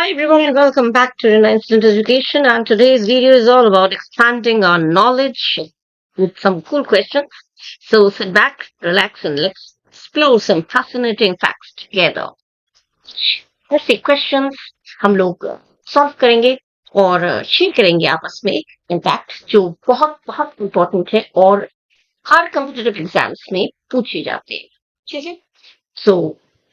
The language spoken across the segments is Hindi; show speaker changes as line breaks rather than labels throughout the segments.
Hi everyone and welcome back to Rena Instant Education, and today's video is all about expanding our knowledge with some cool questions. So sit back, relax and let's explore some fascinating facts together. ऐसे क्वेश्चंस हम लोग सॉल्व करेंगे और शेयर करेंगे आपस में इनफैक्ट जो बहुत बहुत इंपॉर्टेंट है और हर कॉम्पिटिटिव एग्जाम्स में पूछे जाते हैं. ठीक है. So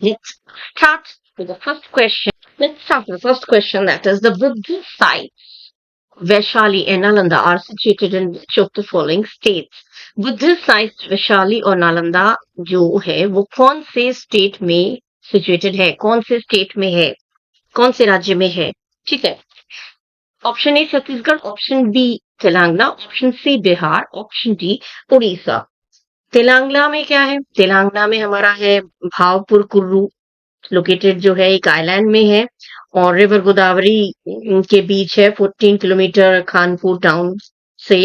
let's start with the first question. Let's start with the first question, that is the Buddhist sites Vaishali and Nalanda are situated in which of the following states? Buddhist sites Vaishali और नालंदा जो है वो कौन से स्टेट में सिचुएटेड है, कौन से स्टेट में है, कौन से राज्य में है? ठीक है. Option A Chhattisgarh, option B Telangana, option C Bihar, option D Orissa. Telangana में क्या है? तेलंगाना में हमारा है भावपुर कुर्रू, लोकेटेड जो है एक आइलैंड में है और रिवर गोदावरी के बीच है 14 किलोमीटर खानपुर टाउन से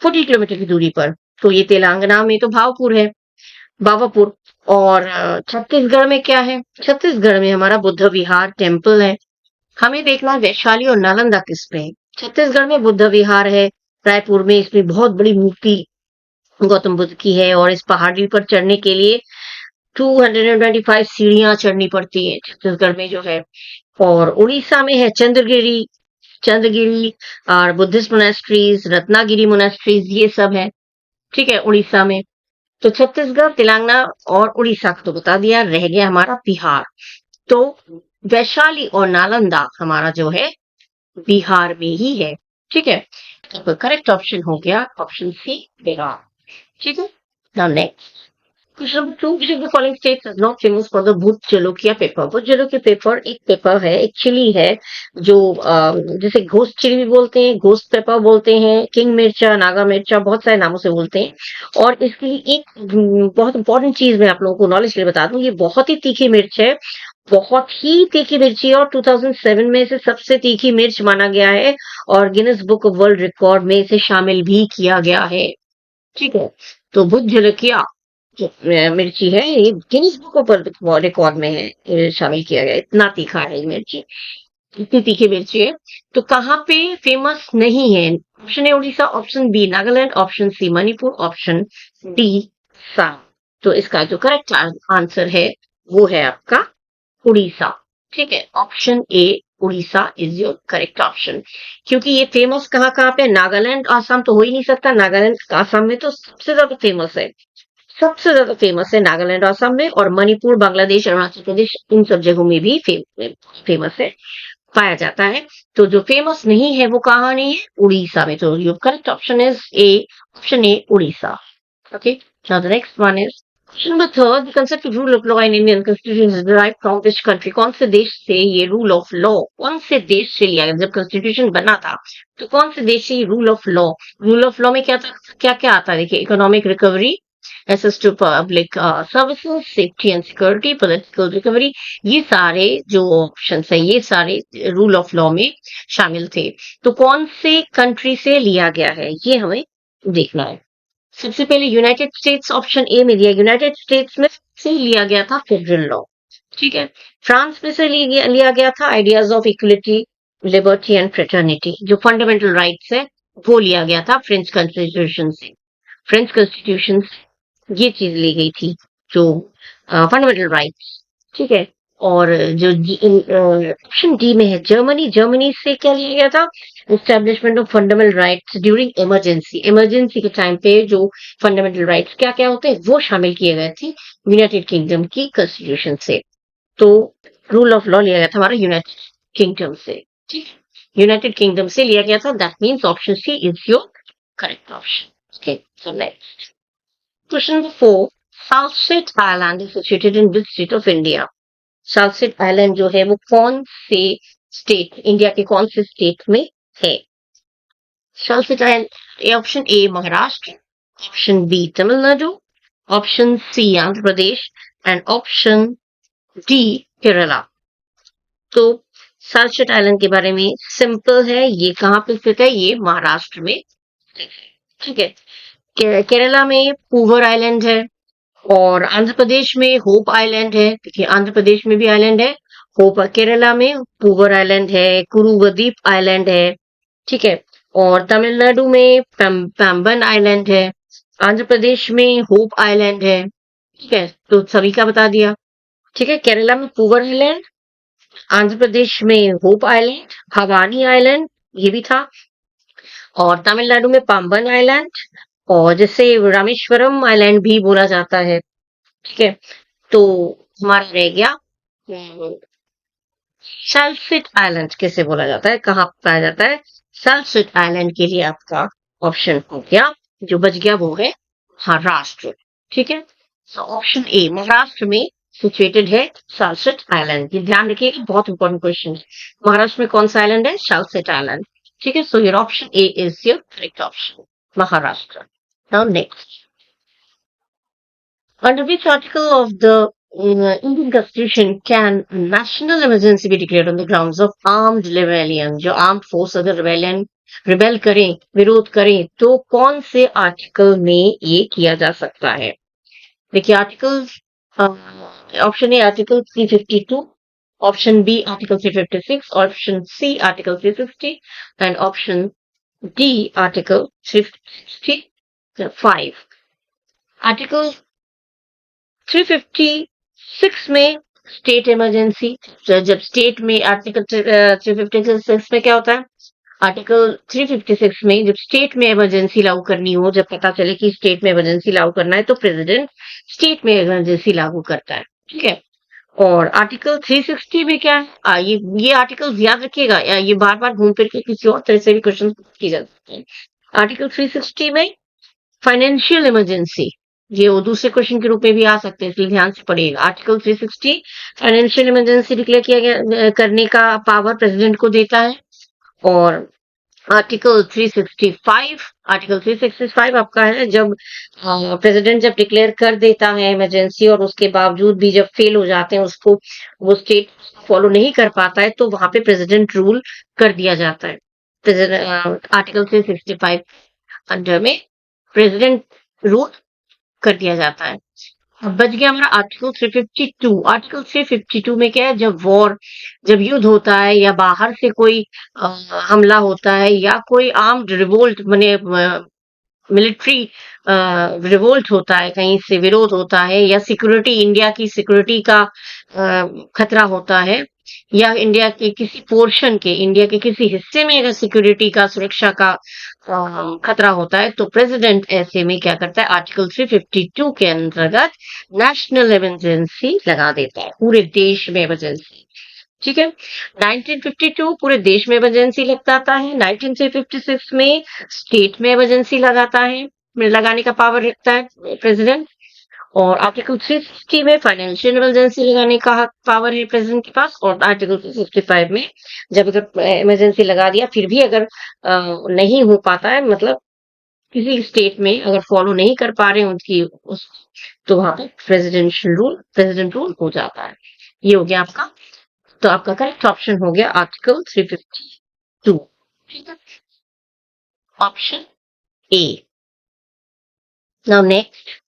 40 किलोमीटर की दूरी पर. तो ये तेलंगाना में तो भावपुर है, बाबापुर. और छत्तीसगढ़ में क्या है? छत्तीसगढ़ में हमारा बुद्ध विहार टेम्पल है. हमें देखना है वैशाली और नालंदा किस पे है. छत्तीसगढ़ में बुद्ध विहार है, रायपुर में इसमें बहुत बड़ी मूर्ति गौतम बुद्ध की है और इस पहाड़ी पर चढ़ने के लिए 225 सीढ़ियां चढ़नी पड़ती है छत्तीसगढ़ में जो है. और उड़ीसा में है चंद्रगिरी, चंद्रगिरी और बुद्धिस्ट मोनेस्ट्रीज, रत्नागिरी मोनेस्ट्रीज, ये सब है. ठीक है, उड़ीसा में. तो छत्तीसगढ़, तेलंगाना और उड़ीसा को तो बता दिया, रह गया हमारा बिहार. तो वैशाली और नालंदा हमारा जो है बिहार में ही है. ठीक है, तो करेक्ट ऑप्शन हो गया ऑप्शन सी बिहार. ठीक है. Now next question number 2. Which of the following states is not famous for the भूत जलोकिया पेपर? भूत जलोकिया पेपर एक पेपर है, एक चिली है जो जैसे घोस्ट चिली भी बोलते हैं, घोस्ट पेपर बोलते हैं, किंग मिर्चा, नागा मिर्चा, बहुत सारे नामों से बोलते हैं. और इसकी एक बहुत इंपॉर्टेंट चीज मैं आप लोगों को नॉलेज के लिए बता दूं, ये बहुत ही तीखी मिर्च है, बहुत ही तीखी मिर्ची है और 2007 में इसे सबसे तीखी मिर्च माना गया है और Guinness book of world record में इसे शामिल भी किया गया है. ठीक है. तो भूत जलोकिया जो मिर्ची है ये Guinness book of world record में है, शामिल किया गया. इतना तीखा है ये मिर्ची, इतनी तीखी मिर्ची है. तो कहाँ पे फेमस नहीं है? Option A Orissa, option B Nagaland, option C Manipur, option D Assam. तो इसका जो करेक्ट आंसर है वो है आपका उड़ीसा. ठीक है, option A Orissa is your correct option. क्योंकि ये फेमस कहाँ कहाँ पे? नागालैंड आसाम तो हो ही नहीं सकता, नागालैंड आसाम में तो सबसे ज्यादा फेमस है, सबसे ज्यादा फेमस है नागालैंड आसाम में. और मणिपुर, बांग्लादेश, अरुणाचल प्रदेश, इन सब जगहों में भी फेमस है, पाया जाता है. तो जो फेमस नहीं है वो कहाँ नहीं है? उड़ीसा में. तो your correct option is a, option A Orissa. Okay. Now the next one is question number 3. The concept of rule of law in Indian constitution is derived from which country? कौन से देश से ये रूल ऑफ लॉ, कौन से देश से लिया गया? जब कॉन्स्टिट्यूशन बना था तो कौन से देश से rule of law, rule of law में क्या था, क्या क्या आता है? देखिए, economic recovery, access to public services, safety and security, political recovery, ये सारे जो ऑप्शंस हैं ये सारे रूल ऑफ लॉ में शामिल थे. तो कौन से कंट्री से लिया गया है ये हमें देखना है. सबसे पहले यूनाइटेड स्टेट्स, ऑप्शन ए में दिया, यूनाइटेड स्टेट्स में से लिया गया था फेडरल लॉ. ठीक है. फ्रांस में से लिया गया था ideas of equality, liberty and fraternity, जो फंडामेंटल राइट्स है वो लिया गया था फ्रेंच कॉन्स्टिट्यूशन से. फ्रेंच कॉन्स्टिट्यूशन ये चीज ली गई थी जो फंडामेंटल राइट्स. ठीक है. और जो ऑप्शन डी में है जर्मनी, जर्मनी से क्या लिया गया था? Establishment of fundamental rights during emergency, emergency के टाइम पे जो फंडामेंटल राइट्स क्या क्या होते हैं वो शामिल किए गए थे यूनाइटेड किंगडम की कॉन्स्टिट्यूशन से. तो रूल ऑफ लॉ लिया गया था हमारा यूनाइटेड किंगडम से. ठीक है, यूनाइटेड किंगडम से लिया गया था. That means option C is your correct option. Okay. So next question number 4. Southset island is situated in which state of India? Southset island जो है वो कौन से स्टेट, इंडिया के कौन से स्टेट में है? Southset island, option A Maharashtra, option B Tamil Nadu, option C Andhra Pradesh and option D Kerala. तो साउथसेट आइलैंड के बारे में सिंपल है, ये कहाँ पे स्थित है? ये महाराष्ट्र में. ठीक है. केरला में पूवर आइलैंड है और आंध्र प्रदेश में होप आइलैंड है. देखिए, आंध्र प्रदेश में भी आइलैंड है होप केरला में पूवर आइलैंड है, कुरुवद्वीप आइलैंड है, ठीक है। और तमिलनाडु में पैम्बन आइलैंड है, आंध्र प्रदेश में होप आइलैंड है, ठीक है। तो सभी का बता दिया, ठीक है। केरला में पूवर आइलैंड, आंध्र प्रदेश में होप आइलैंड, हवानी आइलैंड ये भी था, और तमिलनाडु में पाम्बन आइलैंड, और जिसे रामेश्वरम आइलैंड भी बोला जाता है, ठीक है। तो हमारा रह गया सल्फिट आइलैंड किसे बोला जाता है, कहाँ पाया जाता है। सल्फिट आइलैंड के लिए आपका ऑप्शन हो गया, जो बच गया वो है महाराष्ट्र, ठीक है। तो ऑप्शन ए महाराष्ट्र में सिचुएटेड है सल्फिट आइलैंड। ये ध्यान रखिएगा, बहुत इंपॉर्टेंट क्वेश्चन है। महाराष्ट्र में कौन सा आइलैंड है, सल्फिट आइलैंड, ठीक है। So your option A is your correct option, Maharashtra. Now next, under which article of the Indian Constitution can national emergency be declared on the grounds of armed rebellion? जो armed force अगर रिबेल करें, विरोध करें, तो कौन से आर्टिकल में ये किया जा सकता है। देखिए article, option A article 352, option B article 356, option C article 360 and option D article 365। Article 356 में स्टेट इमरजेंसी, जब स्टेट में आर्टिकल 356 में क्या होता है, आर्टिकल 356 में जब स्टेट में इमरजेंसी लागू करनी हो, जब पता चले कि स्टेट में इमरजेंसी लागू करना है, तो प्रेसिडेंट स्टेट में इमरजेंसी लागू करता है, ठीक है। और आर्टिकल 360 में क्या है, ये आर्टिकल याद रखिएगा, ये बार बार घूम फिर के किसी और तरह से भी क्वेश्चन किए जा सकते हैं। आर्टिकल 360 में फाइनेंशियल इमरजेंसी, ये वो दूसरे क्वेश्चन के रूप में भी आ सकते हैं, इसलिए ध्यान से पढ़िएगा। आर्टिकल 360 फाइनेंशियल इमरजेंसी डिक्लेयर किया गया करने का पावर प्रेसिडेंट को देता है। और आर्टिकल 365 आपका है जब प्रेसिडेंट जब डिक्लेयर कर देता है इमरजेंसी, और उसके बावजूद भी जब फेल हो जाते हैं, उसको वो स्टेट फॉलो नहीं कर पाता है, तो वहां पे प्रेसिडेंट रूल कर दिया जाता है। आर्टिकल 365 अंडर में प्रेसिडेंट रूल कर दिया जाता है। अब बच गया हमारा आर्टिकल 352। आर्टिकल 352 में क्या है, जब युद्ध होता है या बाहर से कोई हमला होता है या कोई आर्म्ड रिवोल्ट माने मिलिट्री रिवोल्ट होता है, कहीं से विरोध होता है, या सिक्योरिटी इंडिया की सिक्योरिटी का खतरा होता है, या इंडिया के किसी पोर्शन के, इंडिया के किसी हिस्से में अगर सिक्योरिटी का, सुरक्षा का खतरा होता है, तो प्रेसिडेंट ऐसे में क्या करता है, आर्टिकल 352 के अंतर्गत नेशनल इमरजेंसी लगा देता है, पूरे देश में इमरजेंसी, ठीक है। 1952 पूरे देश में इमरजेंसी लगाता है, 1956 में स्टेट में इमरजेंसी लगाने का पावर रखता है प्रेसिडेंट, और आर्टिकल 360 में फाइनेंशियल इमरजेंसी लगाने का पावर है प्रेसिडेंट के पास, और आर्टिकल 365 में जब अगर इमरजेंसी लगा दिया फिर भी अगर नहीं हो पाता है, मतलब किसी स्टेट में अगर फॉलो नहीं कर पा रहे हैं तो वहां पे प्रेसिडेंट रूल हो जाता है। ये हो गया आपका, तो आपका करेक्ट ऑप्शन हो गया आर्टिकल 352, ठीक है, option A. Now next,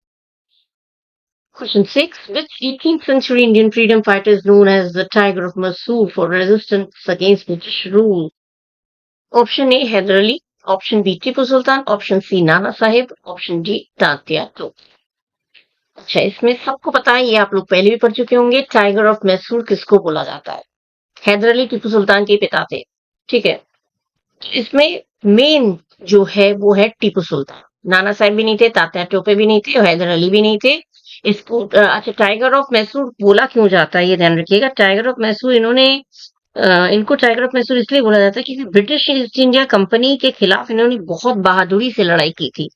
question 6. Which 18th century Indian freedom fighter is known as the Tiger of Mysore for resistance against British rule? Option A Hyder Ali, option B Tipu Sultan, option C Nana Sahib, option D Tatya Tope। अच्छा, इसमें सबको पता है, ये आप लोग पहले भी पढ़ चुके होंगे, टाइगर ऑफ मैसूर किसको बोला जाता है। हैदर अली टीपू सुल्तान के पिता थे, ठीक है। इसमें मेन जो है वो है टीपू सुल्तान, नाना साहब भी नहीं थे, तात्या टोपे भी नहीं थे, और हैदर अली भी नहीं थे। इसको अच्छा, टाइगर ऑफ मैसूर बोला क्यों जाता है, ये ध्यान रखिएगा। टाइगर ऑफ मैसूर इनको टाइगर ऑफ मैसूर इसलिए बोला जाता है क्योंकि ब्रिटिश ईस्ट इंडिया कंपनी के खिलाफ इन्होंने बहुत बहादुरी से लड़ाई की थी।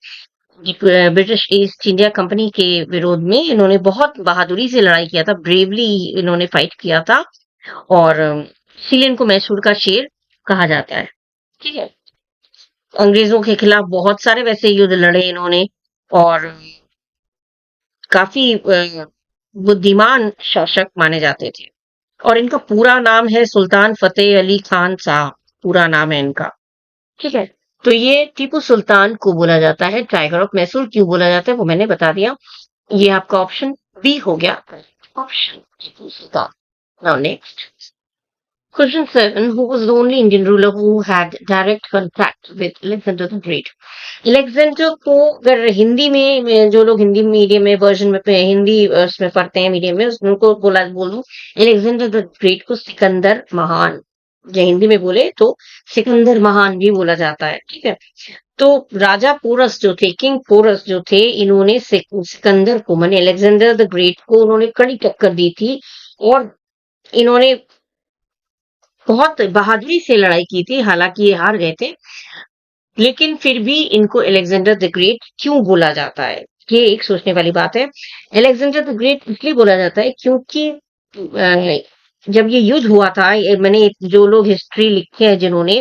ब्रिटिश ईस्ट इंडिया कंपनी के विरोध में इन्होंने बहुत बहादुरी से लड़ाई किया था, ब्रेवली इन्होंने फाइट किया था, और इसीलिए इनको मैसूर का शेर कहा जाता है, ठीक है। अंग्रेजों के खिलाफ बहुत सारे वैसे युद्ध लड़े इन्होंने, और काफी बुद्धिमान शासक माने जाते थे। और इनका पूरा नाम है सुल्तान फतेह अली खान साहब, पूरा नाम है इनका, ठीक है। तो ये टीपू सुल्तान को बोला जाता है टाइगर ऑफ मैसूर। क्यों बोला जाता है वो मैंने बता दिया। ये आपका ऑप्शन बी हो गया, option Tipu Sultan. Now next. Question 7. Who was the only Indian ruler who had direct contact with Alexander the Great? Alexander को अगर हिंदी में जो लोग हिंदी मीडियम में वर्जन में हिंदी उसमें पढ़ते हैं मीडियम में उनको बोल दूं अलेक्जेंडर द ग्रेट को सिकंदर महान, जो हिंदी में बोले तो सिकंदर महान भी बोला जाता है, ठीक है। तो राजा पोरस जो थे, किंग पोरस जो थे, इन्होंने सिकंदर को माने अलेक्जेंडर द ग्रेट को उन्होंने कड़ी टक्कर दी थी और इन्होंने बहुत बहादुरी से लड़ाई की थी। हालांकि ये हार गए थे, लेकिन फिर भी इनको अलेक्जेंडर द ग्रेट क्यों बोला जाता है, ये एक सोचने वाली बात है। अलेक्जेंडर द ग्रेट इसलिए बोला जाता है क्योंकि जब ये युद्ध हुआ था, मैंने जो लोग हिस्ट्री लिखे हैं जिन्होंने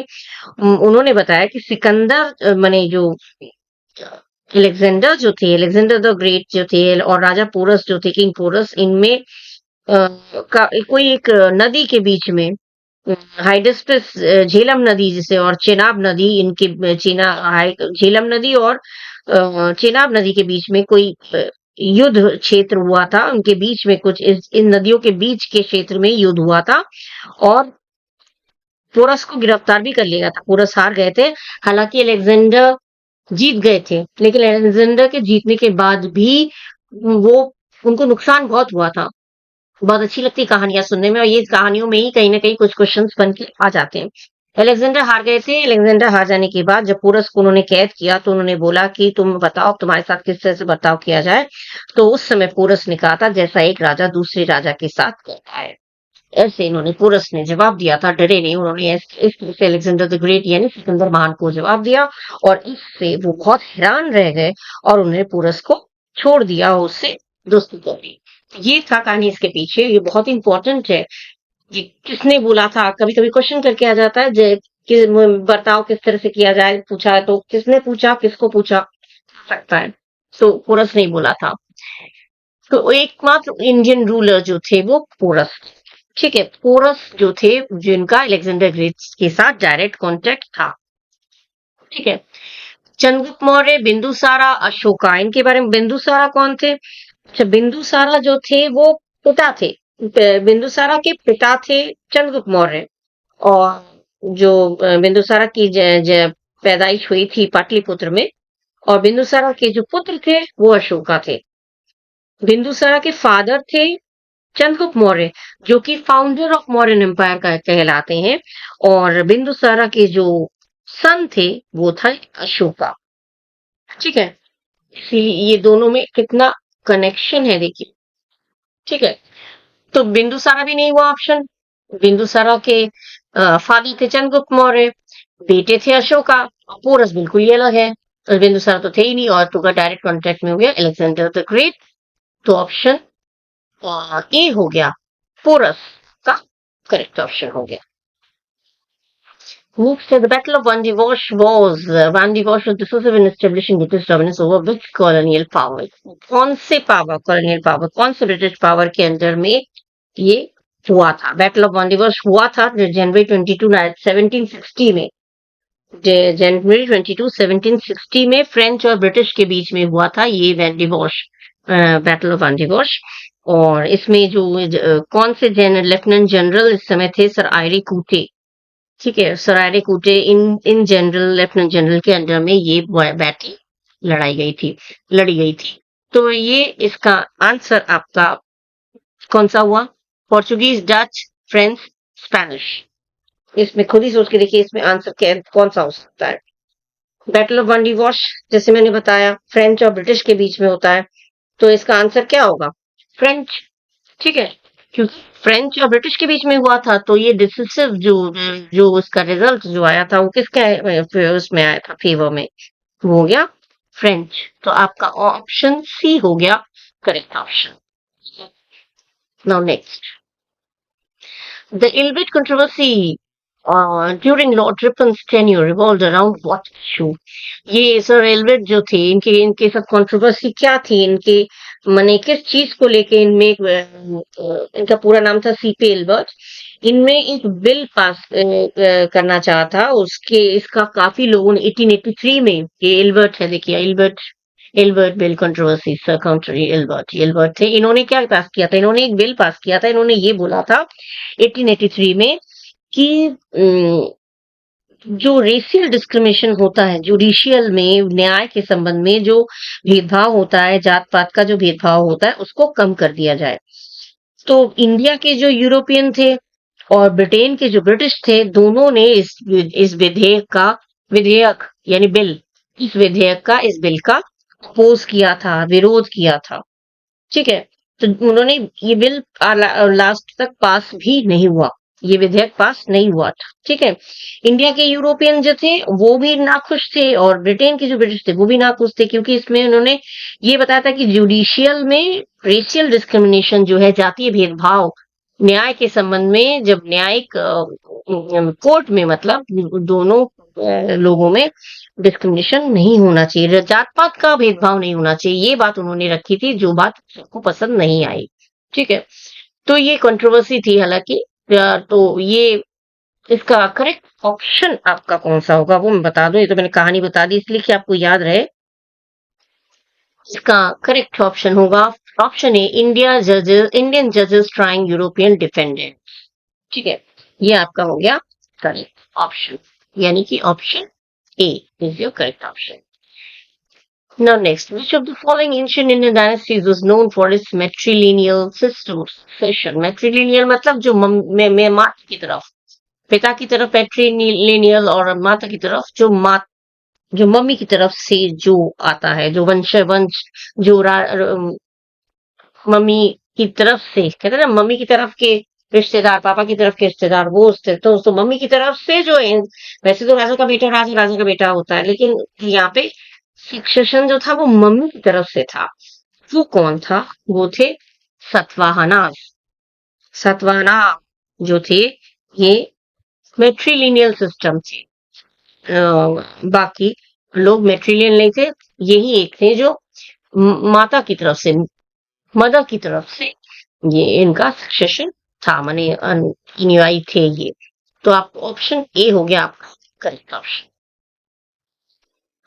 उन्होंने बताया कि सिकंदर माने जो अलेक्जेंडर जो थे, अलेक्जेंडर द ग्रेट जो थे और राजा पोरस जो थे, किंग पोरस, इनमें कोई एक नदी के बीच में हाइडेस्पिस झेलम नदी जिसे और चेनाब नदी, इनके झेलम नदी और चेनाब नदी के बीच में कोई युद्ध क्षेत्र हुआ था। उनके बीच में कुछ इन नदियों के बीच के क्षेत्र में युद्ध हुआ था और पोरस को गिरफ्तार भी कर लिया था। पोरस हार गए थे, हालांकि अलेक्जेंडर जीत गए थे, लेकिन अलेक्जेंडर के जीतने के बाद भी वो उनको नुकसान बहुत हुआ था। बहुत अच्छी लगती कहानियां सुनने में और ये कहानियों में ही कहीं ना कहीं कुछ क्वेश्चंस बन के आ जाते हैं। अलेक्जेंडर हार गए थे। अलेक्जेंडर हार जाने के बाद जब पोरस को उन्होंने कैद किया तो उन्होंने बोला कि तुम बताओ तुम्हारे साथ किस तरह से बर्ताव किया जाए। तो उस समय पोरस ने कहा था जैसा एक राजा दूसरे राजा के साथ करता है, ऐसे इन्होंने पोरस ने जवाब दिया था, डरे नहीं। उन्होंने इस तरह से अलेक्जेंडर द ग्रेट यानी सिकंदर महान को जवाब दिया और इससे वो बहुत हैरान रह गए और उन्होंने पोरस को छोड़ दिया, उससे दोस्ती कर ली। ये था कहानी इसके पीछे, ये बहुत इंपॉर्टेंट है। ये किसने बोला था, कभी कभी क्वेश्चन करके आ जाता है कि बर्ताव किस तरह से किया जाए, पूछा है तो किसने पूछा, किसको पूछा सकता है। तो पोरस नहीं बोला था। तो एकमात्र इंडियन रूलर जो थे वो पोरस, ठीक है। पोरस जो थे जिनका अलेक्जेंडर ग्रेट के साथ डायरेक्ट कॉन्टेक्ट था, ठीक है। चंद्रगुप्त मौर्य, बिंदुसारा, अशोका, इनके बारे में। बिंदुसारा कौन थे? अच्छा, बिंदुसारा जो थे वो पिता थे, बिंदुसारा के पिता थे चंद्रगुप्त मौर्य और जो बिंदुसारा की पैदाइश हुई थी पाटलिपुत्र में और बिंदुसारा के जो पुत्र थे वो अशोका थे। बिंदुसारा के फादर थे चंद्रगुप्त मौर्य जो कि फाउंडर ऑफ मौर्यन एम्पायर का कहलाते हैं और बिंदुसारा के जो सन थे वो था अशोका, ठीक है। इसीलिए ये दोनों में कितना कनेक्शन है देखिए, ठीक है। तो बिंदुसारा भी नहीं हुआ ऑप्शन। बिंदुसारा के फादर थे चंद्रगुप्त मौर्य, बेटे थे अशोका, पोरस बिल्कुल ही अलग है। बिंदुसारा तो थे ही नहीं और तो का डायरेक्ट कॉन्टेक्ट में हो गया अलेक्जेंडर द ग्रेट। तो ऑप्शन ए हो गया, पोरस का करेक्ट ऑप्शन हो गया। Next, the Battle of Van was decisive in establishing British dominance over which colonial power? कौन से पावर, कॉलोनियल पावर, कौन से ब्रिटिश पावर के अंडर में ये हुआ था? बैटल ऑफ वांडीवॉश हुआ था जनवरी 22 1760 में। जनवरी 22 1760 में फ्रेंच और ब्रिटिश के बीच में हुआ था ये वांडीवॉश, बैटल ऑफ वांडीवॉश। और इसमें जो कौन से लेफ्टिनेंट जनरल इस समय थे? सर आयरी कूटे, ठीक है। सर आयरी कूटे इन जनरल, लेफ्टिनेंट जनरल के अंडर में ये बैटल लड़ी गई थी। तो ये इसका आंसर आपका कौन सा हुआ? Portuguese, Dutch, French, Spanish. इसमें खुद ही सोच के देखिए इसमें आंसर कौन सा हो सकता है। बैटल ऑफ वांडीवॉश जैसे मैंने बताया फ्रेंच और ब्रिटिश के बीच में होता है, तो इसका आंसर क्या होगा? फ्रेंच, ठीक है। क्योंकि फ्रेंच और ब्रिटिश के बीच में हुआ था तो ये डिसिसिव जो उसका रिजल्ट जो आया था वो किसके उसमें आया था, फेवर में, वो हो गया फ्रेंच। तो आपका ऑप्शन सी हो गया correct option. Now next, the Ilbert controversy during Lord Ripon's tenure revolved around what issue? ये सर एल्बर्ट जो थे इनके साथ कंट्रोवर्सी क्या थी? इनके माने किस चीज को लेके इनमें इनका पूरा नाम था सीपी एल्बर्ट। इनमें एक बिल पास करना चाहा था, उसके इसका काफी लोगों ने 1883 में, ये एल्बर्ट है देखिए, Ilbert Ilbert bill controversy, sir Courtenay Ilbert Ilbert थे। इन्होंने क्या पास किया था? इन्होंने एक बिल पास किया था। इन्होंने ये बोला था 1883 में कि जो रेशियल डिस्क्रिमिनेशन होता है जुडिशियल में, न्याय के संबंध में जो भेदभाव होता है, जात पात का जो भेदभाव होता है, उसको कम कर दिया जाए। तो इंडिया के जो यूरोपियन थे और ब्रिटेन के जो ब्रिटिश थे, दोनों ने इस विधेयक यानी बिल, इस बिल का अपोज किया था, विरोध किया था। ठीक है। तो उन्होंने ये बिल लास्ट तक पास भी नहीं हुआ। ये विधेयक पास नहीं हुआ था। ठीक है। इंडिया के यूरोपियन जो थे वो भी नाखुश थे और ब्रिटेन के जो ब्रिटिश थे वो भी नाखुश थे, क्योंकि इसमें उन्होंने ये बताया था कि जुडिशियल में रेशियल डिस्क्रिमिनेशन जो है, जातीय भेदभाव, न्याय के संबंध में, जब न्यायिक कोर्ट में, मतलब दोनों लोगों में डिस्क्रिमिनेशन नहीं होना चाहिए, जात पात का भेदभाव नहीं होना चाहिए। ये बात उन्होंने रखी थी, जो बात सबको पसंद नहीं आई। ठीक है। तो ये कंट्रोवर्सी थी हालांकि। तो ये इसका करेक्ट ऑप्शन आपका कौन सा होगा वो मैं बता दूं। ये तो मैंने कहानी बता दी इसलिए कि आपको याद रहे। इसका करेक्ट ऑप्शन होगा ऑप्शन ए, इंडियन जजेस ट्राइंग यूरोपियन डिफेंडेंट। ठीक है। ये आपका हो गया करेक्ट ऑप्शन, यानी कि option A is your correct option. Now next, which of the following ancient Indian dynasties was known for its matrilineal system of succession? Matrilineal मतलब जो माता की तरफ, पिता की तरफ matrilineal, और माता की तरफ जो मम्मी की तरफ से जो आता है, जो वंश जो मम्मी की तरफ से, कहते हैं ना मम्मी की तरफ के रिश्तेदार, पापा की तरफ के रिश्तेदार, वो उससे तो मम्मी की तरफ से जो है, वैसे तो राजा का बेटा राजा का बेटा होता है, लेकिन यहाँ पे सक्सेशन जो था वो मम्मी की तरफ से था। वो कौन था? वो थे सतवाहना। सतवाहना जो थे ये मेट्रीलिनियल सिस्टम थे। बाकी लोग मेट्रीलियन नहीं थे। यही एक थे जो माता की तरफ से, मदर की तरफ से ये इनका सक्सेशन था, माने अनुयायी थे ये। तो आपको ऑप्शन ए हो गया आपका करेक्ट ऑप्शन।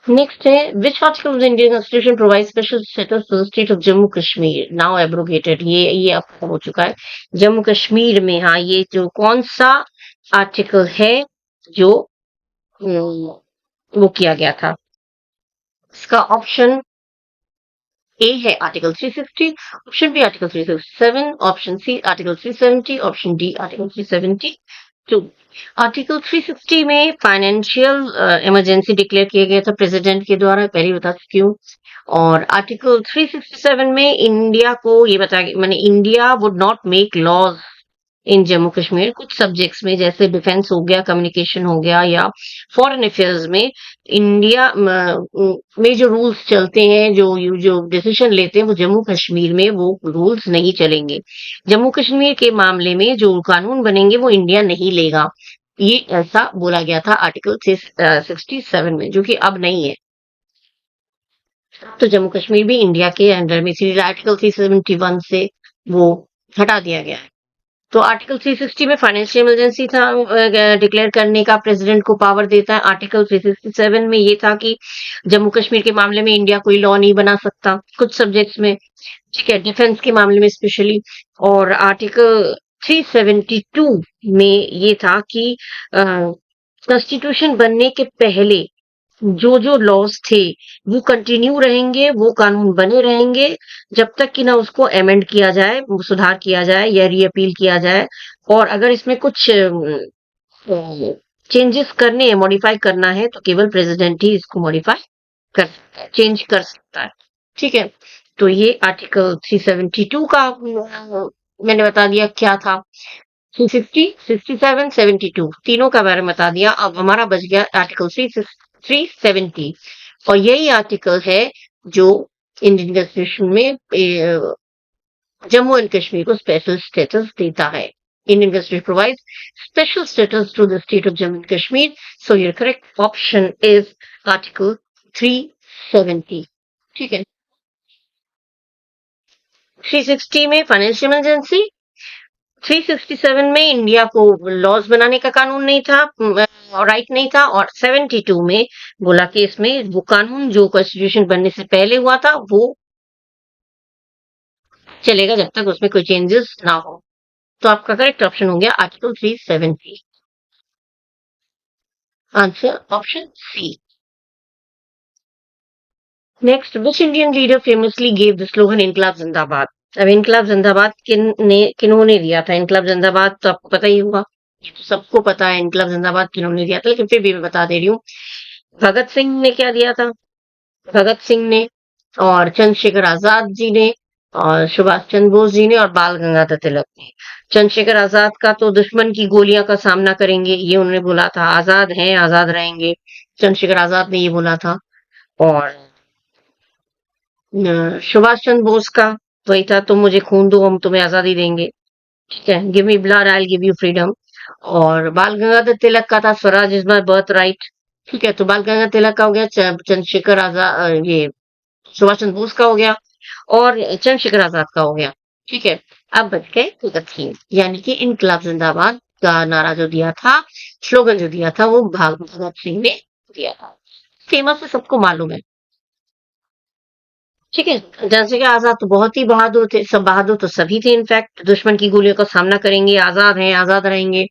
नेक्स्ट है, which article of the Indian constitution provide special status to the state of Jammu Kashmir, now abrogated. ये आपको हो चुका है जम्मू कश्मीर में। हाँ, ये जो कौन सा आर्टिकल है जो वो किया गया था? इसका ऑप्शन ए है article 360, option B article 367, option C article 370, option D article 372। Article 360 में फाइनेंशियल इमरजेंसी डिक्लेयर किया गया था प्रेसिडेंट के द्वारा, पहले बता चुकी हूँ। और आर्टिकल 367 में इंडिया को ये बताया, मैंने India would not make laws in Jammu Kashmir, कुछ सब्जेक्ट्स में जैसे डिफेंस हो गया, कम्युनिकेशन हो गया, या फॉरेन अफेयर्स में इंडिया में जो रूल्स चलते हैं, जो डिसीजन लेते हैं, वो जम्मू कश्मीर में वो रूल्स नहीं चलेंगे। जम्मू कश्मीर के मामले में जो कानून बनेंगे वो इंडिया नहीं लेगा। ये ऐसा बोला गया था आर्टिकल 67 में, जो कि अब नहीं है। तो जम्मू कश्मीर भी इंडिया के अंडर में, इसीलिए आर्टिकल 371 से वो हटा दिया गया है। तो आर्टिकल 360 में फाइनेंशियल इमरजेंसी था, डिक्लेयर करने का प्रेसिडेंट को पावर देता है। आर्टिकल 367 में ये था कि जम्मू कश्मीर के मामले में इंडिया कोई लॉ नहीं बना सकता, कुछ सब्जेक्ट्स में। ठीक है, डिफेंस के मामले में स्पेशली। और आर्टिकल 372 में ये था कि कॉन्स्टिट्यूशन बनने के पहले जो लॉज थे वो कंटिन्यू रहेंगे, वो कानून बने रहेंगे जब तक कि ना उसको अमेंड किया जाए, सुधार किया जाए या रीअपील किया जाए। और अगर इसमें कुछ चेंजेस करने हैं, मॉडिफाई करना है, तो केवल प्रेसिडेंट ही इसको मॉडिफाई कर सकता है, चेंज कर सकता है। ठीक है। तो ये आर्टिकल 372 का मैंने बता दिया क्या था। 360, 67, 72 तीनों का बारे में बता दिया। अब हमारा बच गया आर्टिकल 370, और यही आर्टिकल है जो इंडियन कॉन्स्टिट्यूशन में जम्मू एंड कश्मीर को स्पेशल स्टेटस देता है। Indian constitution provide special status to the state of Jammu and Kashmir. So your correct option is article 370। ठीक है। 360 में फाइनेंशियल इमरजेंसी, 367 में इंडिया को लॉज बनाने का कानून नहीं था, राइट नहीं था, और 72 में बोला कि इसमें वो कानून जो कॉन्स्टिट्यूशन बनने से पहले हुआ था वो चलेगा जब तक उसमें कोई चेंजेस ना हो। तो आपका करेक्ट ऑप्शन हो गया article 370। Answer option C. Next, which Indian leader famously gave the slogan इनकलाब जिंदाबाद? अब इनकलाब जिंदाबाद किन्होंने दिया था? इनकलाब जिंदाबाद तो आपको पता ही होगा, ये तो सबको पता है इनकलाब जिंदाबाद किन्होंने दिया था, लेकिन फिर भी मैं बता दे रही हूँ। भगत सिंह ने क्या दिया था? भगत सिंह ने, और चंद्रशेखर आजाद जी ने, और सुभाष चंद्र बोस जी ने, और बाल गंगाधर तिलक ने। चंद्रशेखर आजाद का तो दुश्मन की गोलियां का सामना करेंगे ये उन्होंने बोला था, आजाद हैं आजाद रहेंगे, चंद्रशेखर आजाद ने ये बोला था। और सुभाष चंद्र बोस का वही था, तुम मुझे खून दो हम तुम्हें आजादी देंगे, ठीक है, give me blood I will give you freedom. और बाल गंगाधर तिलक का था, Swaraj is my birth right, ठीक है। तो बाल गंगाधर तिलक का हो गया, चंद्रशेखर आजाद, ये सुभाष चंद्र बोस का हो गया, और चंद्रशेखर आजाद का हो गया, ठीक है। अब बच गए भगत सिंह, यानी कि इनकलाब जिंदाबाद का नारा जो दिया था, स्लोगन जो दिया था, वो भगत सिंह ने दिया था। फेमस है, सबको मालूम है, ठीक है। चंद्रशेखर आजाद तो बहुत ही बहादुर थे, सब बहादुर तो सभी थे, इनफैक्ट दुश्मन की गोलियों का सामना करेंगे, आजाद हैं आजाद रहेंगे,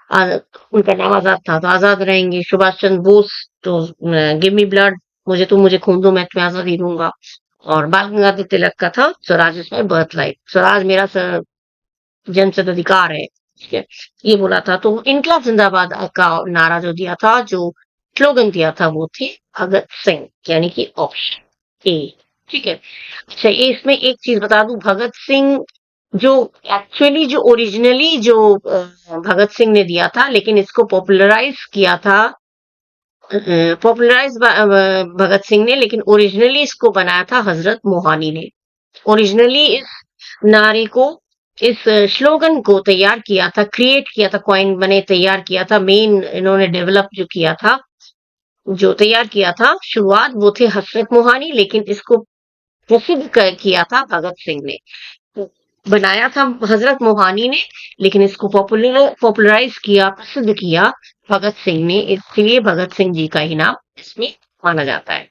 उनका नाम आजाद था तो आजाद रहेंगे। सुभाष चंद्र बोस तो गिव मी ब्लड, मुझे खून दो मैं तुम्हें आजादी दूंगा। और बाल गंगाधर तिलक का था, Swaraj is my birth right, Swaraj मेरा जन्मसिद्ध अधिकार है, ठीक है, ये बोला था। तो इनकलाब जिंदाबाद का नारा जो दिया था, जो स्लोगन दिया था, वो थे भगत सिंह, यानी कि ऑप्शन ए, ठीक है। अच्छा, ये इसमें एक चीज बता दूं, भगत सिंह जो एक्चुअली जो ओरिजिनली जो भगत सिंह ने दिया था, लेकिन इसको पॉपुलराइज किया था, पॉपुलराइज भगत सिंह ने, लेकिन ओरिजिनली इसको बनाया था हजरत मोहानी ने। ओरिजिनली इस नारे को, इस स्लोगन को तैयार किया था, क्रिएट किया था, कॉइन बने तैयार किया था, मेन इन्होंने डेवलप जो किया था, जो तैयार किया था शुरुआत, वो थे हजरत मोहानी, लेकिन इसको प्रसिद्ध किया था भगत सिंह ने। बनाया था हजरत मोहानी ने, लेकिन इसको पॉपुलराइज किया, प्रसिद्ध किया भगत सिंह ने, इसलिए भगत सिंह जी का ही नाम इसमें माना जाता है।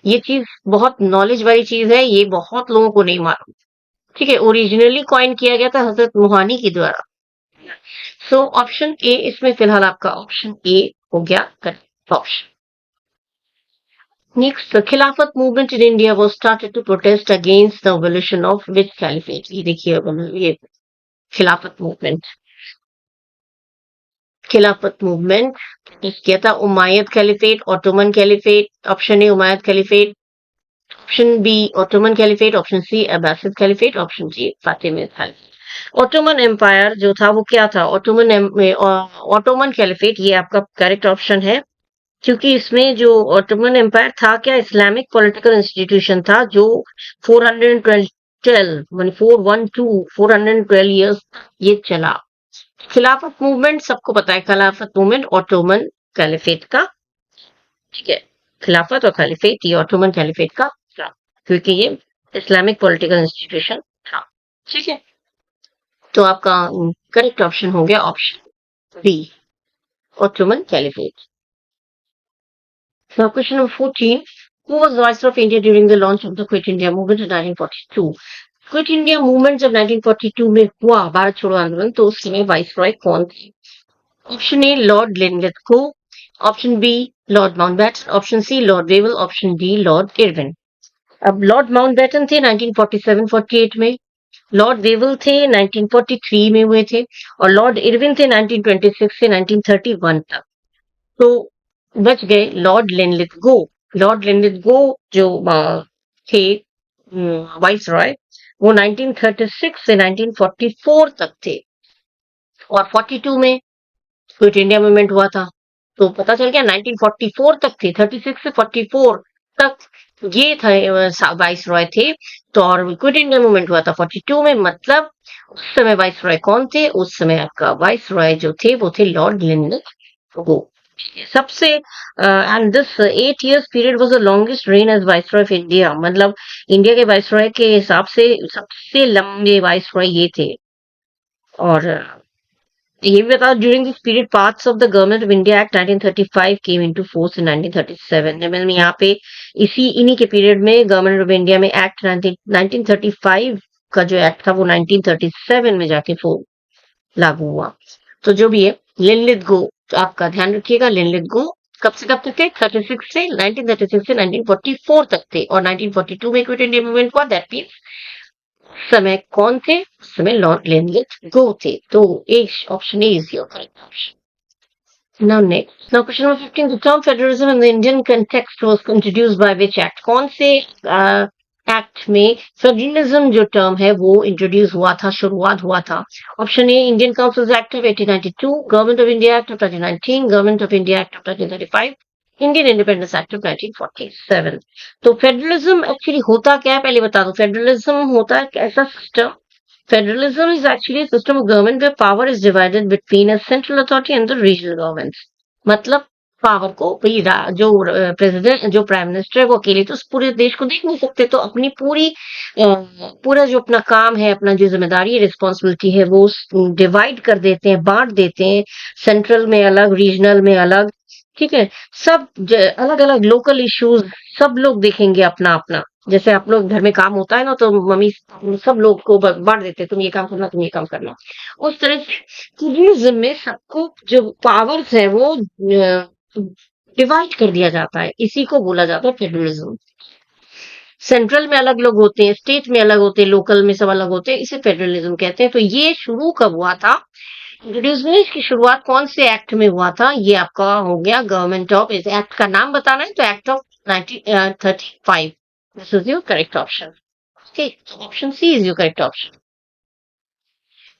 ये चीज बहुत नॉलेज वाली चीज है, ये बहुत लोगों को नहीं मालूम, ठीक है। ओरिजिनली कॉइन किया गया था हजरत मोहानी के द्वारा। सो ऑप्शन ए इसमें फिलहाल आपका ऑप्शन ए हो गया correct option. Next, the Khilafat movement in India was started to protest against the abolition of which caliphate? ये देखिए, ये खिलाफत मूवमेंट, खिलाफत मूवमेंट किया था Umayyad caliphate, Ottoman caliphate, option A Umayyad caliphate, option B Ottoman caliphate, option C Abbasid caliphate, option D Fatimid caliphate. Ottoman empire जो था वो क्या था? ऑटोमन कैलिफेट, ये आपका करेक्ट ऑप्शन है, क्योंकि इसमें जो ऑटोमन एम्पायर था, क्या इस्लामिक पॉलिटिकल इंस्टीट्यूशन था, जो 412 मानी 412 ईयर्स ये चला। खिलाफत मूवमेंट सबको पता है, खिलाफत मूवमेंट ऑटोमन कैलिफेट का, ठीक है। खिलाफत और कैलिफेट ये ऑटोमन कैलिफेट का था, क्योंकि ये इस्लामिक पॉलिटिकल इंस्टीट्यूशन था, ठीक है। तो आपका करेक्ट ऑप्शन हो गया option B, Ottoman caliphate. Now, question number 14. Who was Viceroy of India during the launch of the Quit India movement in 1942? Quit India movement जब 1942 में हुआ, भारत छोड़ो आंदोलन, तो उस समय वाइसरॉय कौन थे? Option A Lord Linlithgow, option B Lord Mountbatten, option C Lord Wavell, option D Lord Irwin. अब लॉर्ड माउंटबैटन थे 1947-48 में, लॉर्ड वेवल थे 1943 में हुए थे, और लॉर्ड इरविन थे 1926 से 1931 तक। तो बच गए लॉर्ड लिनलिथगो। लॉर्ड लिनलिथगो जो थे वाइस रॉय, वो 1936 से 1944 तक थे, और 42 में क्विट इंडिया मूवमेंट हुआ था। तो पता चल गया 1944 तक थे, 36 से 44 तक ये थे वाइस रॉय थे। तो और क्विट इंडिया मूवमेंट हुआ था 42 में, मतलब उस समय वाइस रॉय कौन थे? उस समय आपका वाइस रॉय जो थे वो थे लॉर्ड लिनलिथगो। सबसे and this 8 years period was the longest reign as viceroy of India, मतलब इंडिया के वाइसरॉय के हिसाब से सबसे लंबे वाइसरॉय ये थे। और ये भी बताओ, during this period parts of the government of India act 1935 came into force in 1937। मैंने यहाँ पे इन्हीं के पीरियड में गवर्नमेंट ऑफ इंडिया में एक्ट 1935 का जो एक्ट था वो 1937 में जाके लागू हुआ। तो जो भी है, लिनलित गो, तो आपका ध्यान रखिएगा, लिनलित गो कब से कब तक थे? 36 से 1936 से 1944 तक थे, और 1942 में क्विट इंडिया मूवमेंट हुआ। दैट मीन्स समय कौन थे? उस समय लॉर्ड लिनलित गो थे। तो option A is your correct option. Now next. Now question number 15. The term federalism in the Indian context was introduced by which act? कौन से एक्ट में फेडरलिज्म जो टर्म है वो इंट्रोड्यूस हुआ था, शुरुआत हुआ था? Option A Indian council act of 1892, government of India act of 1919, government of India act of 1935, Indian independence act of 1947। तो फेडरलिज्म एक्चुअली होता क्या है पहले बता दो। फेडरलिज्म होता है ऐसा system, federalism is actually system of government where power is divided between a central authority and the regional governments. मतलब पावर को भाई जो प्रेसिडेंट, जो प्राइम मिनिस्टर है, वो अकेले तो पूरे देश को देख नहीं सकते, तो अपनी पूरा जो अपना काम है, अपना जो जिम्मेदारी है, रिस्पॉन्सिबिलिटी है, वो डिवाइड कर देते हैं, बांट देते हैं, सेंट्रल में अलग, रीजनल में अलग, ठीक है। सब अलग अलग लोकल इश्यूज सब लोग देखेंगे अपना अपना। जैसे आप लोग घर में काम होता है ना, तो मम्मी सब लोग को बांट देते हैं, तुम ये काम करना, तुम ये काम करना। उस तरह से फेडरलिज्म में सबको जो पावर्स है वो डिवाइड कर दिया जाता है, इसी को बोला जाता है फेडरलिज्म। सेंट्रल में अलग लोग होते हैं, स्टेट में अलग होते हैं, लोकल में सब अलग होते हैं, इसे फेडरलिज्म कहते हैं। तो ये शुरू कब हुआ था? इंट्रोड्यूस की शुरुआत कौन से एक्ट में हुआ था? ये आपका हो गया गवर्नमेंट ऑफ, इस एक्ट का नाम बताना है तो act of 1935। This is your correct option. Okay, option C is your correct option.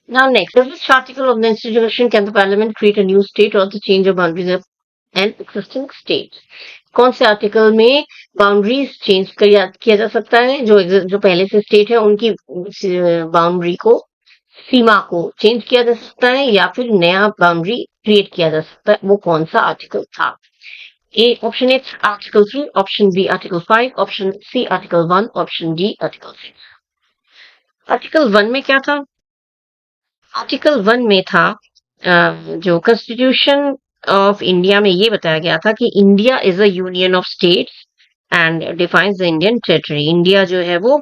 Now next, in which article of the Constitution can the Parliament create a new state or the change of boundaries of an existing state? कौन से आर्टिकल में बाउंड्रीज चेंज किया जा सकता है? जो पहले से स्टेट है उनकी बाउंड्री को, सीमा को चेंज किया जा सकता है, या फिर नया बाउंड्री क्रिएट किया जा सकता है? वो कौन सा आर्टिकल था? A option A article 3, option B article 5, option C article 1, option D article 6। Article 1 में क्या था? आर्टिकल 1 में था जो कॉन्स्टिट्यूशन ऑफ इंडिया में ये बताया गया था कि India is a union of states and defines the Indian territory. India जो है वो,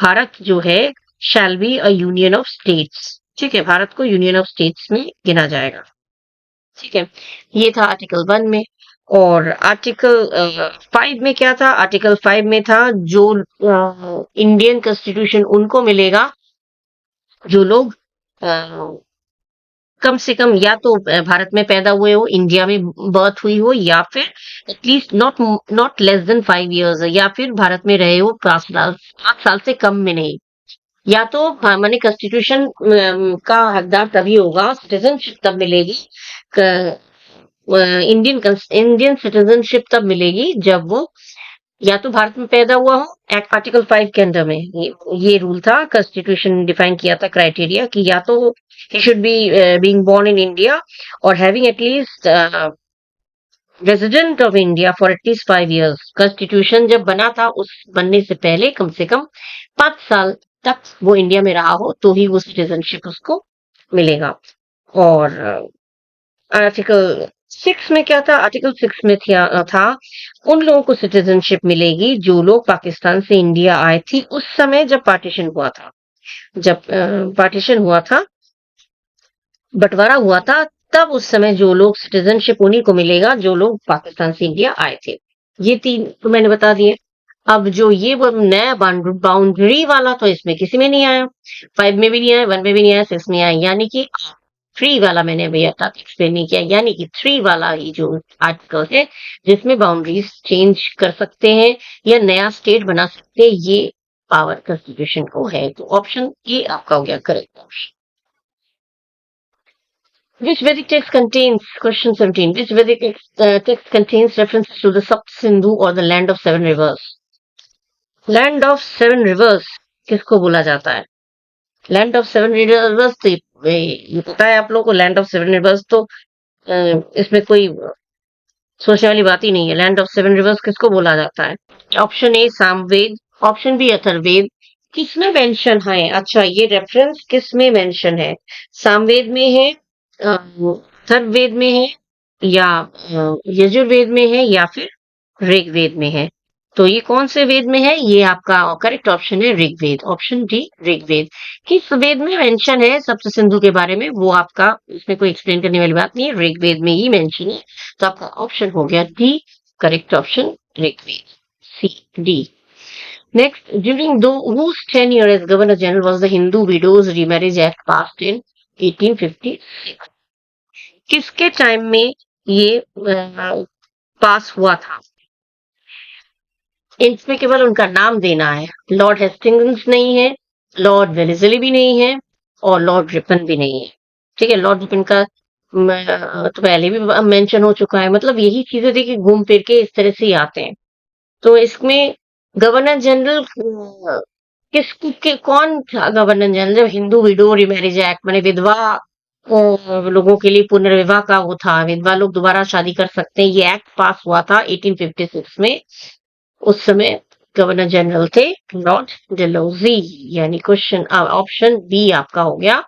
भारत जो है, shall be a union of states. ठीक है, भारत को यूनियन ऑफ स्टेट्स में गिना जाएगा। ठीक है, ये था आर्टिकल 1 में। और आर्टिकल 5 में क्या था? आर्टिकल 5 में था जो इंडियन कॉन्स्टिट्यूशन उनको मिलेगा जो लोग कम से कम या तो भारत में पैदा हुए हो, इंडिया में बर्थ हुई हो, या फिर at least not less than 5 years, या फिर भारत में रहे हो 5 साल से कम में नहीं। या तो माने कॉन्स्टिट्यूशन का हकदार तभी होगा, सिटीजनशिप तब मिलेगी, इंडियन सिटीजनशिप तब मिलेगी जब वो या तो भारत में पैदा हुआ हो, एक्ट आर्टिकल 5 के अंदर में ये रूल था, कॉन्स्टिट्यूशन डिफाइन किया था क्राइटेरिया कि या तो he should be being born in India or having at least resident of India for at least 5 years। Constitution जब बना था उस बनने से पहले कम से कम 5 साल तक वो इंडिया में रहा हो तो ही वो सिटीजनशिप उसको मिलेगा। और आर्टिकल 6 में क्या था? आर्टिकल 6 में था उन लोगों को सिटीजनशिप मिलेगी जो लोग पाकिस्तान से इंडिया आए थे उस समय जब पार्टीशन हुआ था। जब पार्टीशन हुआ था, बंटवारा हुआ था, तब उस समय जो लोग सिटीजनशिप उन्हीं को मिलेगा जो लोग पाकिस्तान से इंडिया आए थे। ये 3 तो मैंने बता दिए। अब जो ये नया बाउंड्री वाला तो इसमें किसी में नहीं आया, 5 में भी नहीं आया, 1 में भी नहीं आया, 6 में आया, यानी कि 3 वाला मैंने अभी एक्सप्लेन नहीं किया, यानी कि 3 वाला ही जो आर्टिकल है जिसमें बाउंड्रीज चेंज कर सकते हैं या नया स्टेट बना सकते हैं, ये पावर कॉन्स्टिट्यूशन को है। तो ऑप्शन ए आपका हो गया correct option. Which Vedic text contains, question 17, which Vedic text contains references to the Sapt Sindhu or the land of 7 rivers? Land of 7 rivers किसको बोला जाता है? Land of 7 rivers तो ये पता है आप लोगों को, Land of 7 rivers तो इसमें कोई सोचने वाली बात ही नहीं है। Land of 7 rivers किसको बोला जाता है? Option A Samaveda, option B Atharvaveda. किसमें मेंशन है? अच्छा, ये रेफरेंस किसमें मेंशन है? सामवेद में है, अथर्ववेद में है या यजुर्वेद में है या फिर ऋग्वेद में है। तो ये कौन से वेद में है? ये आपका करेक्ट ऑप्शन है ऋग्वेद, ऑप्शन डी ऋग्वेद। किस वेद में मेंशन है सप्त सिंधु के बारे में, वो आपका इसमें कोई एक्सप्लेन करने वाली बात नहीं है, ऋग्वेद में ही मेंशन है। तो आपका ऑप्शन हो गया D, correct option Rigveda, C D. Next, during whose tenure as Governor General was the Hindu Widows Remarriage Act passed in 1856? किसके टाइम में ये पास हुआ था? इसमें केवल उनका नाम देना है। लॉर्ड हेस्टिंग्स नहीं है, लॉर्ड वेलेस्ली भी नहीं है और लॉर्ड रिपन भी नहीं है। ठीक है, लॉर्ड रिपन का तो पहले भी मेंशन हो चुका है। मतलब यही चीजें देखिए घूम फिर के इस तरह से ही आते हैं। तो इसमें गवर्नर जनरल कौन था गवर्नर जनरल जब हिंदू विडो रिमैरिज एक्ट माने विधवा लोगों के लिए पुनर्विवाह का वो था, विधवा लोग दोबारा शादी कर सकते हैं, ये एक्ट पास हुआ था 1856 में। उस समय गवर्नर जनरल थे लॉर्ड डलहौजी। यानी क्वेश्चन ऑप्शन बी आपका हो गया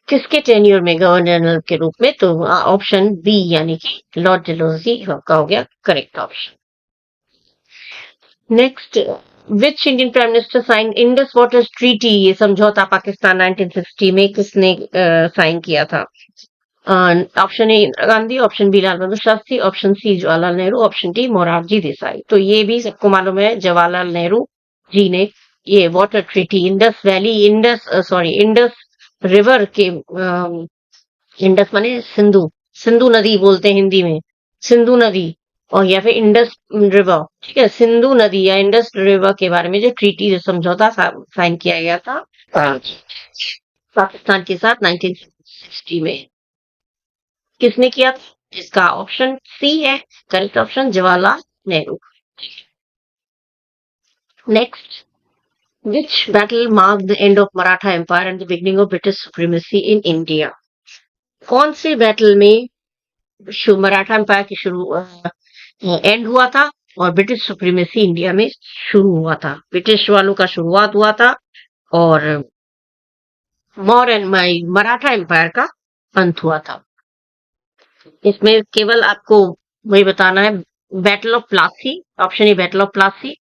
किसके टेन्योर में गवर्नर जनरल के रूप में, तो ऑप्शन बी यानी कि लॉर्ड डलहौजी आपका हो गया correct option. Next, which Indian prime minister sign Indus water treaty, ये समझौता पाकिस्तान 1960 में किसने साइन किया था? Option A Indira Gandhi, option B Lal Bahadur Shastri, option C Jawaharlal Nehru, option D Morarji Desai. तो ये भी सबको मालूम है, जवाहरलाल नेहरू जी ने ये water treaty Indus valley Indus river के इंडस माने सिंधु, सिंधु नदी बोलते हैं हिंदी में, सिंधु नदी और या फिर इंडस रिवर। ठीक है, सिंधु नदी या इंडस रिवर के बारे में जो ट्रीटी जो समझौता साइन किया गया था पाकिस्तान के साथ 1960 में, किसने किया था? इसका ऑप्शन सी है correct option, Jawaharlal Nehru. Next, which battle marked the end of Maratha Empire and the beginning of British supremacy in India? कौन से बैटल में मराठा एम्पायर की शुरू एंड हुआ था और ब्रिटिश सुप्रीमेसी इंडिया में शुरू हुआ था? ब्रिटिश वालों का शुरुआत हुआ था और मराठा एम्पायर का अंत हुआ था। इसमें केवल आपको वही बताना है, battle of Plassey, option A battle of Plassey,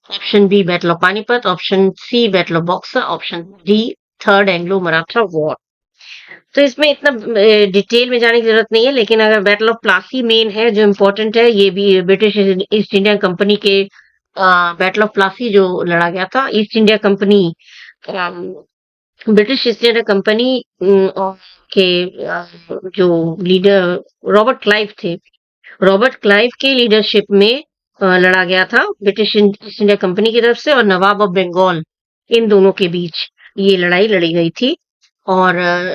option B battle of Panipat, option C battle of Buxar, option D third Anglo Maratha war. तो इसमें इतना डिटेल में जाने की जरूरत नहीं है, लेकिन अगर बैटल ऑफ प्लासी मेन है जो इम्पोर्टेंट है, ये भी ब्रिटिश ईस्ट इंडिया कंपनी के बैटल ऑफ प्लासी जो लड़ा गया था। East India company British east India company के जो लीडर रॉबर्ट क्लाइव थे, रॉबर्ट क्लाइव के लीडरशिप में लड़ा गया था ब्रिटिश ईस्ट इंडिया कंपनी की तरफ से और नवाब ऑफ बंगाल, इन दोनों के बीच ये लड़ाई लड़ी गई थी। और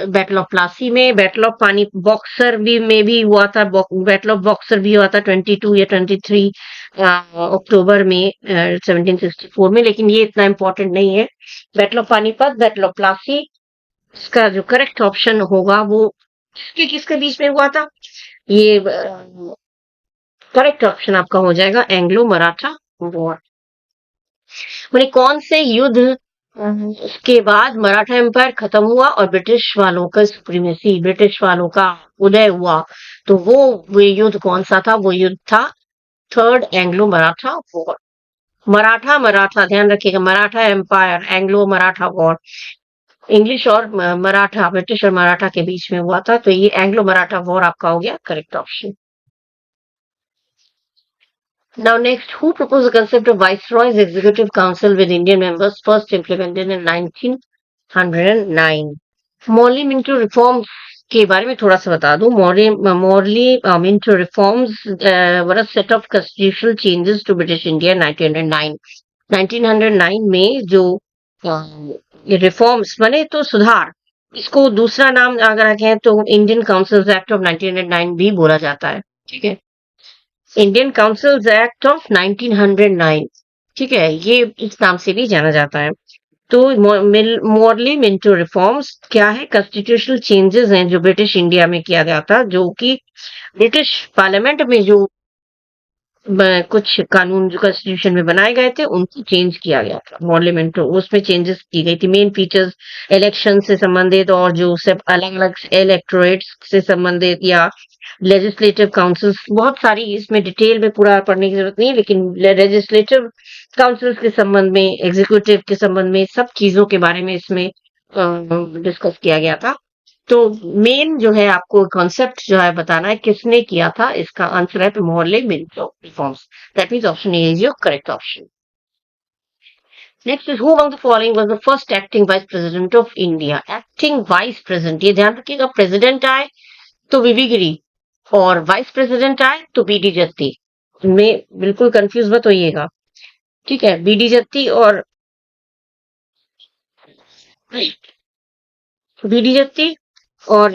बैटल ऑफ प्लासी में, बैटल ऑफ पानी बॉक्सर भी हुआ था, बैटल ऑफ बॉक्सर भी हुआ था 22 या 23 अक्टूबर में 1764 में, लेकिन ये इतना इम्पोर्टेंट नहीं है। Battle of Panipat, battle of Plassey, इसका जो करेक्ट ऑप्शन होगा वो किसके बीच में हुआ था? ये करेक्ट ऑप्शन आपका हो जाएगा एंग्लो मराठा वॉर। मैंने कौन से युद्ध के बाद मराठा एम्पायर खत्म हुआ और ब्रिटिश वालों का सुप्रीमेसी, ब्रिटिश वालों का उदय हुआ, तो वो युद्ध कौन सा था? वो युद्ध था third Anglo Maratha war. Maratha ध्यान रखिएगा, Maratha empire Anglo Maratha war, English और मराठा, ब्रिटिश और मराठा के बीच में हुआ था, तो ये एंग्लो मराठा वॉर आपका हो गया correct option. Now next, who proposed the concept of Viceroy's Executive Council with Indian members first implemented in 1909? Morley Minto reforms के बारे में थोड़ा सा बता दूं। Morley Minto reforms were a set of constitutional changes to British India 1909। 1909 में जो रिफॉर्म्स बने तो सुधार, इसको दूसरा नाम अगर रखें तो इंडियन काउंसिल्स एक्ट ऑफ 1909 भी बोला जाता है। ठीक है, इंडियन काउंसिल्स एक्ट ऑफ 1909, ठीक है, ये इस नाम से भी जाना जाता है। तो मॉर्ली मिंटो रिफॉर्म्स क्या है? कॉन्स्टिट्यूशनल चेंजेस हैं जो ब्रिटिश इंडिया में किया गया था, जो कि ब्रिटिश पार्लियामेंट में जो कुछ कानून जो कॉन्स्टिट्यूशन में बनाए गए थे उनको चेंज किया गया था, पार्लियामेंट उसमें चेंजेस की गई थी। मेन फीचर्स इलेक्शन से संबंधित और जो सब अलग अलग इलेक्टोरेट्स से संबंधित या लेजिस्लेटिव काउंसिल्स, बहुत सारी इसमें डिटेल में पूरा पढ़ने की जरूरत नहीं है, लेकिन लेजिस्लेटिव काउंसिल्स के संबंध में, एग्जीक्यूटिव के संबंध में, सब चीजों के बारे में इसमें डिस्कस किया गया था। तो मेन जो है आपको कॉन्सेप्ट जो है बताना है किसने किया था, इसका आंसर है मोहल्ले Minto reforms. That means option A is your correct option. Next is who among the following was the first acting vice president of India. Acting vice president, ये ध्यान रखिएगा, प्रेसिडेंट आए तो वीवी गिरी और वाइस प्रेसिडेंट आए तो बीडी जत्ती, में बिल्कुल कंफ्यूज मत होइएगा, ठीक है। बीडी जत्ती और बीडी जत्ती और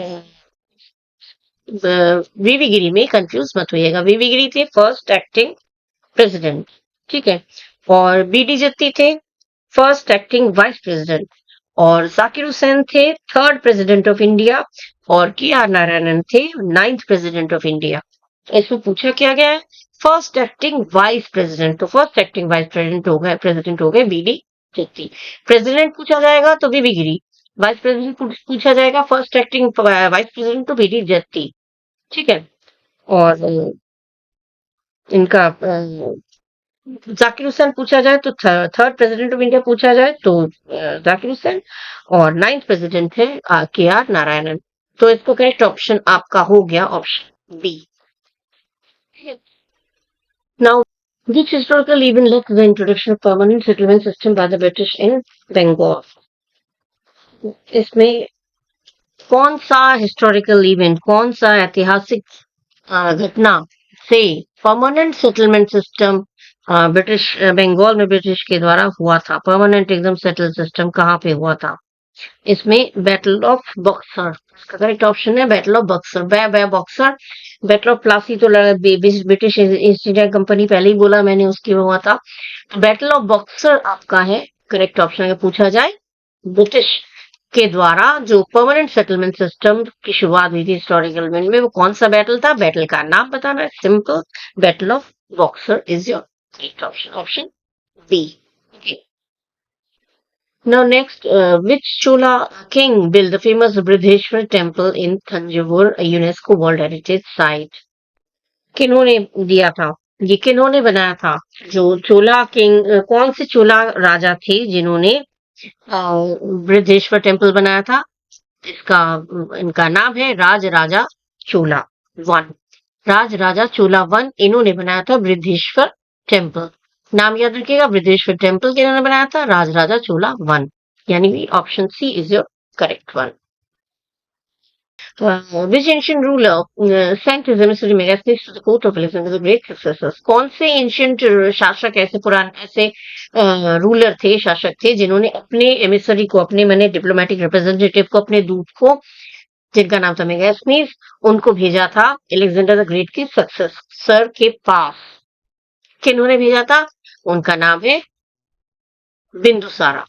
वीवी गिरी में कंफ्यूज मत होइएगा। वीवी गिरी थे फर्स्ट एक्टिंग प्रेसिडेंट, ठीक है, और बीडी जत्ती थे फर्स्ट एक्टिंग वाइस प्रेसिडेंट, और जाकिर हुसैन थे थर्ड प्रेसिडेंट ऑफ इंडिया, और के आर नारायणन थे नाइन्थ प्रेसिडेंट ऑफ इंडिया। इसमें पूछा क्या गया है, फर्स्ट एक्टिंग वाइस प्रेसिडेंट, तो फर्स्ट एक्टिंग वाइस प्रेसिडेंट हो गए बीडी जत्ती। प्रेसिडेंट पूछा जाएगा तो बीबी गिरी, वाइस प्रेसिडेंट पूछा जाएगा फर्स्ट एक्टिंग वाइस प्रेसिडेंट तो बीडी जत्ती, ठीक है। और इनका जाकिर हुसैन पूछा जाए तो थर्ड प्रेसिडेंट ऑफ इंडिया पूछा जाए तो जाकिर हुसैन, और नाइन्थ प्रेसिडेंट है के आर नारायणन। तो इसको करेक्ट ऑप्शन आपका हो गया option B. Now which historical event led to the introduction of permanent settlement system by the British in Bengal? इसमें कौन सा हिस्टोरिकल इवेंट, कौन सा ऐतिहासिक घटना से permanent settlement system British Bengal में ब्रिटिश के द्वारा हुआ था? परमानेंट एकदम सेटल सिस्टम कहाँ पे हुआ था? इसमें बैटल ऑफ बक्सर, इसका करेक्ट ऑप्शन है battle of Buxar. Buxar, battle of Plassey तो ब्रिटिश ईस्ट इंडिया कंपनी पहले ही बोला मैंने उसकी हुआ था। बैटल ऑफ बक्सर आपका है करेक्ट ऑप्शन। अगर पूछा जाए ब्रिटिश के द्वारा जो परमानेंट सेटलमेंट सिस्टम की शुरुआत हुई थी हिस्टोरिकल में, वो कौन सा बैटल था? बैटल का नाम बताना है, simple, battle of Buxar is your correct option, option B. Now next, which Chola king built the famous Bridheshwar temple in Thanjavur, a UNESCO World Heritage Site? किन्होंने दिया था, ये किन्होंने बनाया था? जो चोला किंग, कौन से चोला राजा थे जिन्होंने बृहदेश्वर टेम्पल बनाया था? इसका इनका नाम है राज राजा चोला वन। राज राजा चोला वन इन्होंने बनाया था बृहदेश्वर टेम्पल। नाम याद रखिएगा, बृहदेश्वर टेम्पल किन्होंने बनाया था? राज राजा चोला वन, यानी option C is your correct one. Which ancient ruler sent his emissary Megasthenes to the court of Alexander the Great successors? कौन से ancient शासक ऐसे पुराने ऐसे रूलर थे, शासक थे जिन्होंने अपने एमिसरी को, अपने मैंने डिप्लोमेटिक रिप्रेजेंटेटिव को, अपने दूत को, जिनका नाम था मेगास्थनीज, उनको भेजा था अलेक्जेंडर द ग्रेट के सक्सेसर के पास? किन्होंने भेजा था? उनका नाम है बिंदुसारा,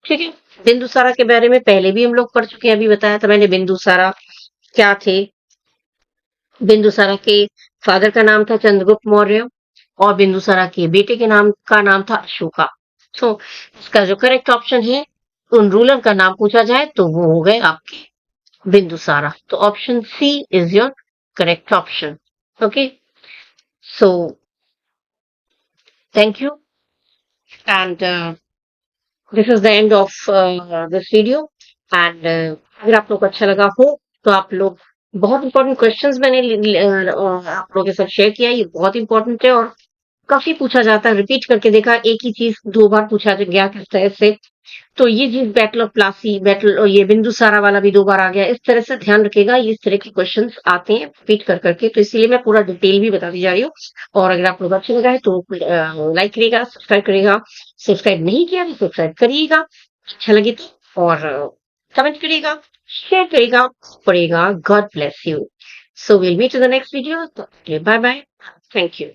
ठीक है। बिंदुसारा के बारे में पहले भी हम लोग पढ़ चुके हैं, अभी बताया था मैंने बिंदुसारा क्या थे। बिंदुसारा के फादर का नाम था चंद्रगुप्त मौर्य और बिंदुसारा के बेटे के नाम का नाम था अशोका। तो इसका जो करेक्ट ऑप्शन है, उन रूलर का नाम पूछा जाए तो वो हो गए आपके बिंदुसारा। तो option C is your correct option, okay. So thank you and this is the end of this video. And अगर आप लोग को अच्छा लगा हो तो आप लोग, बहुत इंपॉर्टेंट क्वेश्चंस मैंने आप लोगों के साथ शेयर किया, ये बहुत इंपॉर्टेंट है और काफी पूछा जाता है, रिपीट करके देखा, एक ही चीज दो बार पूछा गया किस तरह से। तो ये चीज बैटल ऑफ प्लासी, बैटल और ये बिंदुसारा वाला भी दो बार आ गया, इस तरह से ध्यान रखेगा, इस तरह के क्वेश्चंस आते हैं रिपीट कर करके, तो इसलिए मैं पूरा डिटेल भी बताती जा रही हूँ। और अगर आप लोग अच्छा लगा है तो लाइक करिएगा, सब्सक्राइब करिएगा, सब्सक्राइब नहीं किया तो सब्सक्राइब करिएगा अच्छा लगे तो, और कमेंट करिएगा, शेयर करिएगा, पढ़ेगा। God bless you. So will meet in the next video. Bye bye, thank you.